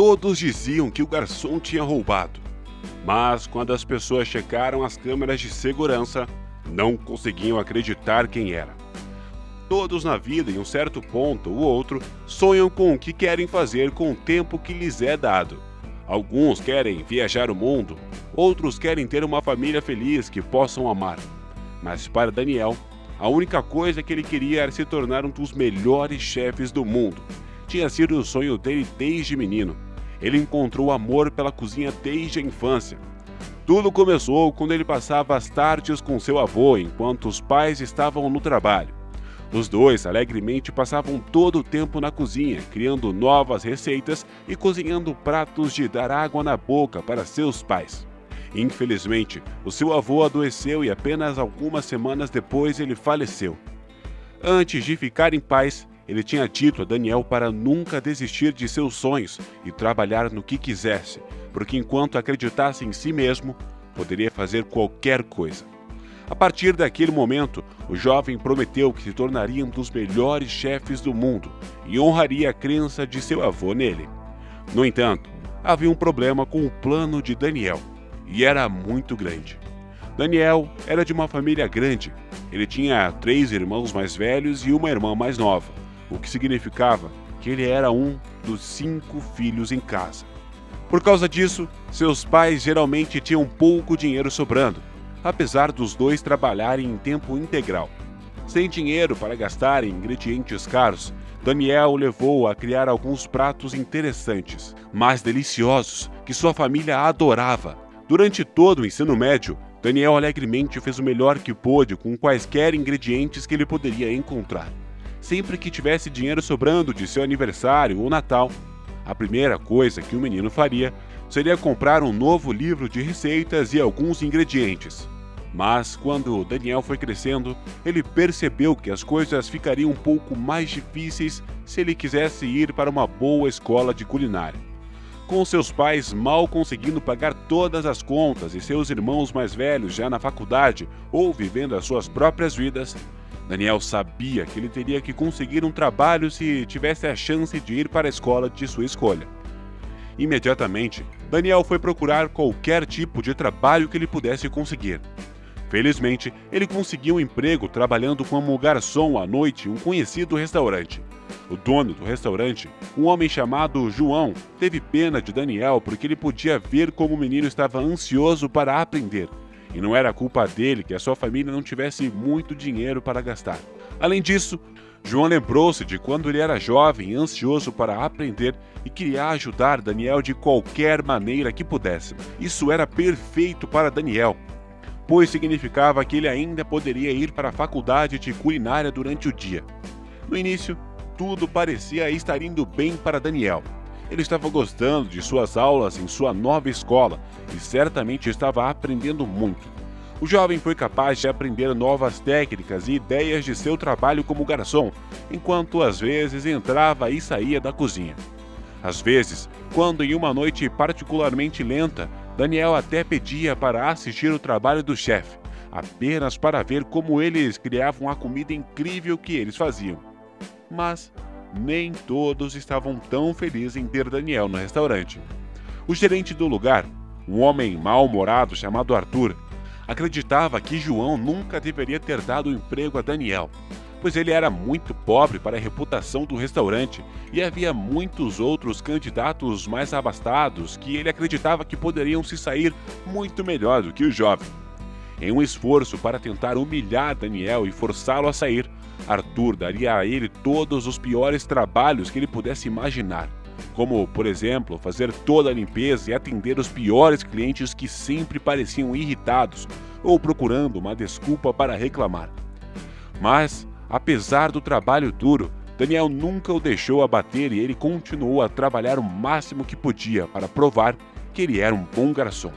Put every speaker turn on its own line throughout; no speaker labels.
Todos diziam que o garçom tinha roubado, mas quando as pessoas checaram as câmeras de segurança, não conseguiam acreditar quem era. Todos na vida, em um certo ponto ou outro, sonham com o que querem fazer com o tempo que lhes é dado. Alguns querem viajar o mundo, outros querem ter uma família feliz que possam amar. Mas para Daniel, a única coisa que ele queria era se tornar um dos melhores chefes do mundo. Tinha sido o sonho dele desde menino. Ele encontrou amor pela cozinha desde a infância. Tudo começou quando ele passava as tardes com seu avô enquanto os pais estavam no trabalho. Os dois alegremente passavam todo o tempo na cozinha, criando novas receitas e cozinhando pratos de dar água na boca para seus pais. Infelizmente, o seu avô adoeceu e apenas algumas semanas depois ele faleceu. Antes de ficar em paz, ele tinha dito a Daniel para nunca desistir de seus sonhos e trabalhar no que quisesse, porque enquanto acreditasse em si mesmo, poderia fazer qualquer coisa. A partir daquele momento, o jovem prometeu que se tornaria um dos melhores chefes do mundo e honraria a crença de seu avô nele. No entanto, havia um problema com o plano de Daniel, e era muito grande. Daniel era de uma família grande. Ele tinha 3 irmãos mais velhos e uma irmã mais nova, o que significava que ele era um dos 5 filhos em casa. Por causa disso, seus pais geralmente tinham pouco dinheiro sobrando, apesar dos dois trabalharem em tempo integral. Sem dinheiro para gastar em ingredientes caros, Daniel o levou a criar alguns pratos interessantes, mas deliciosos, que sua família adorava. Durante todo o ensino médio, Daniel alegremente fez o melhor que pôde com quaisquer ingredientes que ele poderia encontrar. Sempre que tivesse dinheiro sobrando de seu aniversário ou Natal, a primeira coisa que o menino faria seria comprar um novo livro de receitas e alguns ingredientes. Mas quando Daniel foi crescendo, ele percebeu que as coisas ficariam um pouco mais difíceis se ele quisesse ir para uma boa escola de culinária. Com seus pais mal conseguindo pagar todas as contas e seus irmãos mais velhos já na faculdade ou vivendo as suas próprias vidas, Daniel sabia que ele teria que conseguir um trabalho se tivesse a chance de ir para a escola de sua escolha. Imediatamente, Daniel foi procurar qualquer tipo de trabalho que ele pudesse conseguir. Felizmente, ele conseguiu um emprego trabalhando como garçom à noite em um conhecido restaurante. O dono do restaurante, um homem chamado João, teve pena de Daniel porque ele podia ver como o menino estava ansioso para aprender. E não era culpa dele que a sua família não tivesse muito dinheiro para gastar. Além disso, João lembrou-se de quando ele era jovem e ansioso para aprender e queria ajudar Daniel de qualquer maneira que pudesse. Isso era perfeito para Daniel, pois significava que ele ainda poderia ir para a faculdade de culinária durante o dia. No início, tudo parecia estar indo bem para Daniel. Ele estava gostando de suas aulas em sua nova escola e certamente estava aprendendo muito. O jovem foi capaz de aprender novas técnicas e ideias de seu trabalho como garçom, enquanto às vezes entrava e saía da cozinha. Às vezes, quando em uma noite particularmente lenta, Daniel até pedia para assistir o trabalho do chefe, apenas para ver como eles criavam a comida incrível que eles faziam. Mas nem todos estavam tão felizes em ter Daniel no restaurante. O gerente do lugar, um homem mal-humorado chamado Arthur, acreditava que João nunca deveria ter dado o emprego a Daniel, pois ele era muito pobre para a reputação do restaurante e havia muitos outros candidatos mais abastados que ele acreditava que poderiam se sair muito melhor do que o jovem. Em um esforço para tentar humilhar Daniel e forçá-lo a sair, Arthur daria a ele todos os piores trabalhos que ele pudesse imaginar, como, por exemplo, fazer toda a limpeza e atender os piores clientes que sempre pareciam irritados ou procurando uma desculpa para reclamar. Mas, apesar do trabalho duro, Daniel nunca o deixou abater e ele continuou a trabalhar o máximo que podia para provar que ele era um bom garçom.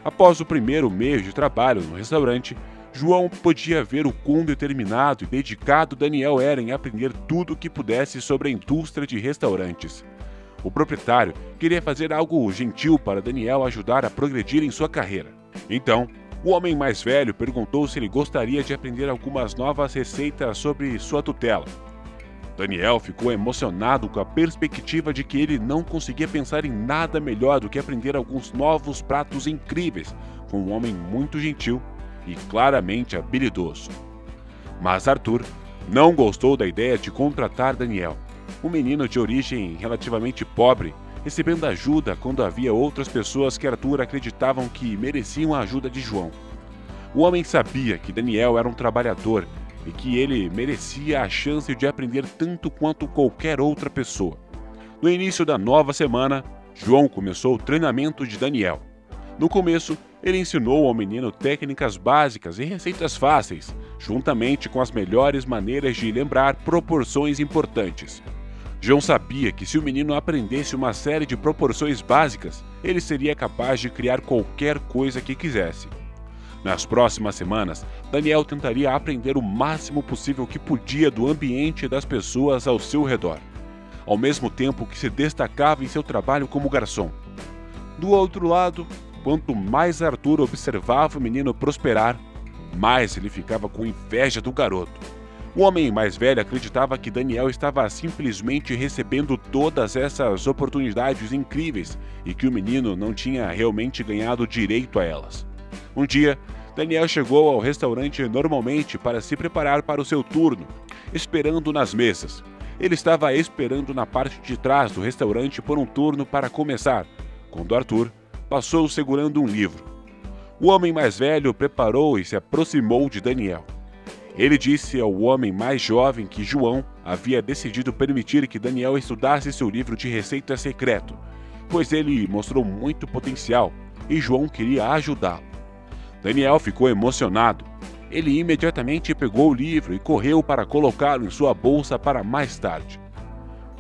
Após o primeiro mês de trabalho no restaurante, João podia ver o quão determinado e dedicado Daniel era em aprender tudo o que pudesse sobre a indústria de restaurantes. O proprietário queria fazer algo gentil para Daniel ajudar a progredir em sua carreira. Então, o homem mais velho perguntou se ele gostaria de aprender algumas novas receitas sobre sua tutela. Daniel ficou emocionado com a perspectiva de que ele não conseguia pensar em nada melhor do que aprender alguns novos pratos incríveis com um homem muito gentil e claramente habilidoso. Mas Arthur não gostou da ideia de contratar Daniel, um menino de origem relativamente pobre, recebendo ajuda quando havia outras pessoas que Arthur acreditavam que mereciam a ajuda de João. O homem sabia que Daniel era um trabalhador e que ele merecia a chance de aprender tanto quanto qualquer outra pessoa. No início da nova semana, João começou o treinamento de Daniel. No começo, ele ensinou ao menino técnicas básicas e receitas fáceis, juntamente com as melhores maneiras de lembrar proporções importantes. João sabia que se o menino aprendesse uma série de proporções básicas, ele seria capaz de criar qualquer coisa que quisesse. Nas próximas semanas, Daniel tentaria aprender o máximo possível que podia do ambiente e das pessoas ao seu redor, ao mesmo tempo que se destacava em seu trabalho como garçom. Do outro lado, quanto mais Arthur observava o menino prosperar, mais ele ficava com inveja do garoto. O homem mais velho acreditava que Daniel estava simplesmente recebendo todas essas oportunidades incríveis e que o menino não tinha realmente ganhado direito a elas. Um dia, Daniel chegou ao restaurante normalmente para se preparar para o seu turno, esperando nas mesas. Ele estava esperando na parte de trás do restaurante por um turno para começar, quando Arthur passou segurando um livro. O homem mais velho preparou e se aproximou de Daniel. Ele disse ao homem mais jovem que João havia decidido permitir que Daniel estudasse seu livro de receita secreto, pois ele mostrou muito potencial e João queria ajudá-lo. Daniel ficou emocionado. Ele imediatamente pegou o livro e correu para colocá-lo em sua bolsa para mais tarde.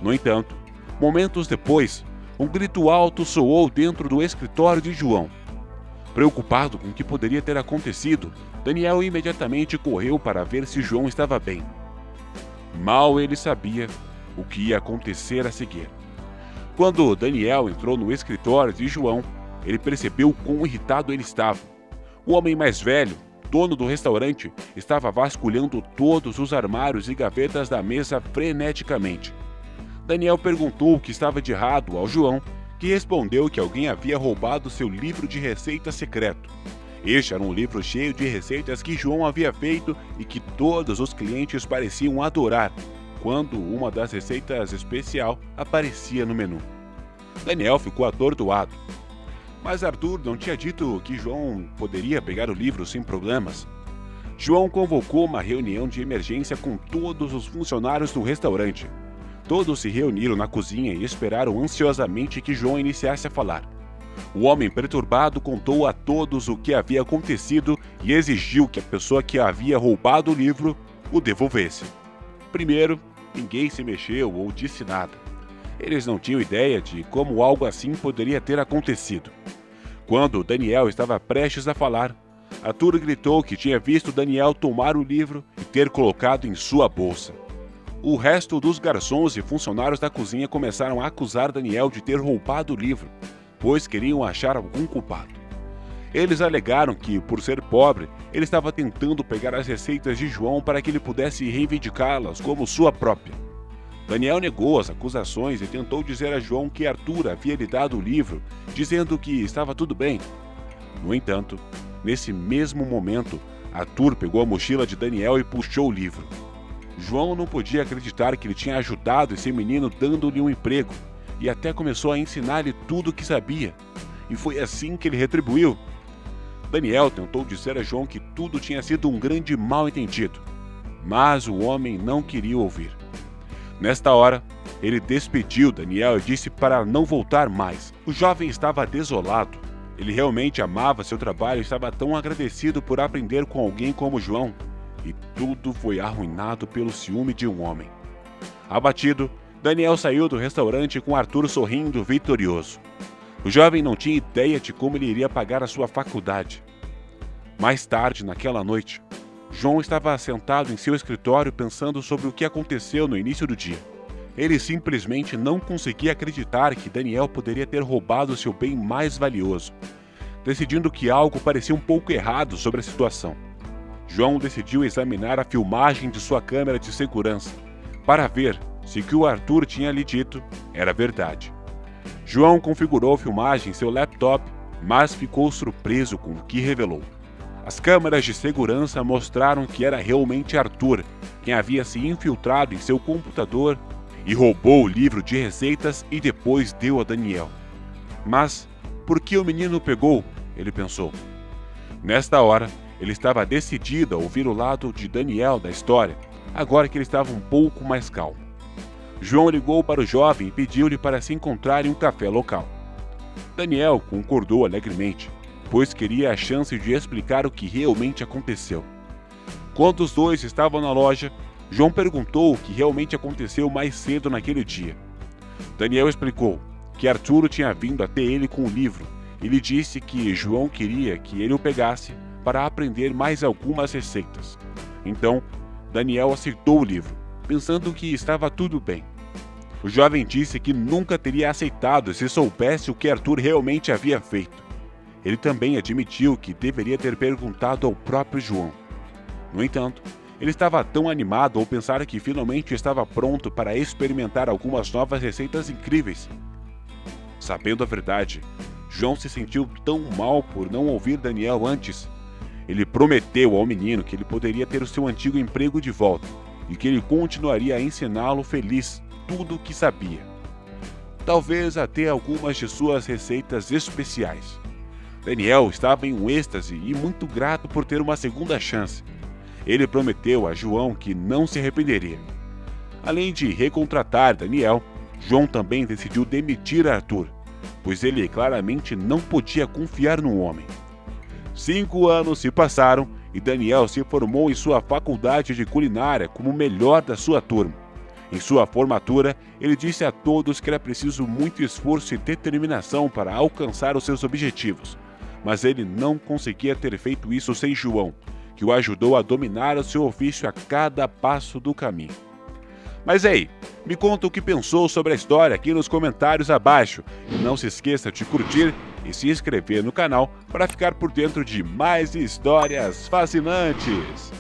No entanto, momentos depois, um grito alto soou dentro do escritório de João. Preocupado com o que poderia ter acontecido, Daniel imediatamente correu para ver se João estava bem. Mal ele sabia o que ia acontecer a seguir. Quando Daniel entrou no escritório de João, ele percebeu quão irritado ele estava. O homem mais velho, dono do restaurante, estava vasculhando todos os armários e gavetas da mesa freneticamente. Daniel perguntou o que estava de errado ao João, que respondeu que alguém havia roubado seu livro de receita secreto. Este era um livro cheio de receitas que João havia feito e que todos os clientes pareciam adorar, quando uma das receitas especial aparecia no menu. Daniel ficou atordoado. Mas Arthur não tinha dito que João poderia pegar o livro sem problemas. João convocou uma reunião de emergência com todos os funcionários do restaurante. Todos se reuniram na cozinha e esperaram ansiosamente que João iniciasse a falar. O homem perturbado contou a todos o que havia acontecido e exigiu que a pessoa que havia roubado o livro o devolvesse. Primeiro, ninguém se mexeu ou disse nada. Eles não tinham ideia de como algo assim poderia ter acontecido. Quando Daniel estava prestes a falar, Arthur gritou que tinha visto Daniel tomar o livro e ter colocado em sua bolsa. O resto dos garçons e funcionários da cozinha começaram a acusar Daniel de ter roubado o livro, pois queriam achar algum culpado. Eles alegaram que, por ser pobre, ele estava tentando pegar as receitas de João para que ele pudesse reivindicá-las como sua própria. Daniel negou as acusações e tentou dizer a João que Arthur havia lhe dado o livro, dizendo que estava tudo bem. No entanto, nesse mesmo momento, Arthur pegou a mochila de Daniel e puxou o livro. João não podia acreditar que ele tinha ajudado esse menino dando-lhe um emprego, e até começou a ensinar-lhe tudo o que sabia. E foi assim que ele retribuiu. Daniel tentou dizer a João que tudo tinha sido um grande mal-entendido, mas o homem não queria ouvir. Nesta hora, ele despediu Daniel e disse para não voltar mais. O jovem estava desolado. Ele realmente amava seu trabalho e estava tão agradecido por aprender com alguém como João. E tudo foi arruinado pelo ciúme de um homem. Abatido, Daniel saiu do restaurante com Arthur sorrindo vitorioso. O jovem não tinha ideia de como ele iria pagar a sua faculdade. Mais tarde, naquela noite, João estava sentado em seu escritório pensando sobre o que aconteceu no início do dia. Ele simplesmente não conseguia acreditar que Daniel poderia ter roubado seu bem mais valioso, decidindo que algo parecia um pouco errado sobre a situação. João decidiu examinar a filmagem de sua câmera de segurança para ver se o que o Arthur tinha lhe dito era verdade. João configurou a filmagem em seu laptop, mas ficou surpreso com o que revelou. As câmeras de segurança mostraram que era realmente Arthur quem havia se infiltrado em seu computador e roubou o livro de receitas e depois deu a Daniel. Mas por que o menino pegou? Ele pensou. Nesta hora, ele estava decidido a ouvir o lado de Daniel da história, agora que ele estava um pouco mais calmo. João ligou para o jovem e pediu-lhe para se encontrar em um café local. Daniel concordou alegremente, pois queria a chance de explicar o que realmente aconteceu. Quando os dois estavam na loja, João perguntou o que realmente aconteceu mais cedo naquele dia. Daniel explicou que Arturo tinha vindo até ele com o livro e lhe disse que João queria que ele o pegasse para aprender mais algumas receitas. Então, Daniel aceitou o livro, pensando que estava tudo bem. O jovem disse que nunca teria aceitado se soubesse o que Arthur realmente havia feito. Ele também admitiu que deveria ter perguntado ao próprio João. No entanto, ele estava tão animado ao pensar que finalmente estava pronto para experimentar algumas novas receitas incríveis. Sabendo a verdade, João se sentiu tão mal por não ouvir Daniel antes. Ele prometeu ao menino que ele poderia ter o seu antigo emprego de volta e que ele continuaria a ensiná-lo feliz tudo o que sabia. Talvez até algumas de suas receitas especiais. Daniel estava em um êxtase e muito grato por ter uma segunda chance. Ele prometeu a João que não se arrependeria. Além de recontratar Daniel, João também decidiu demitir Arthur, pois ele claramente não podia confiar no homem. 5 anos se passaram e Daniel se formou em sua faculdade de culinária como o melhor da sua turma. Em sua formatura, ele disse a todos que era preciso muito esforço e determinação para alcançar os seus objetivos, mas ele não conseguia ter feito isso sem João, que o ajudou a dominar o seu ofício a cada passo do caminho. Mas aí, me conta o que pensou sobre a história aqui nos comentários abaixo e não se esqueça de curtir e se inscrever no canal para ficar por dentro de mais histórias fascinantes.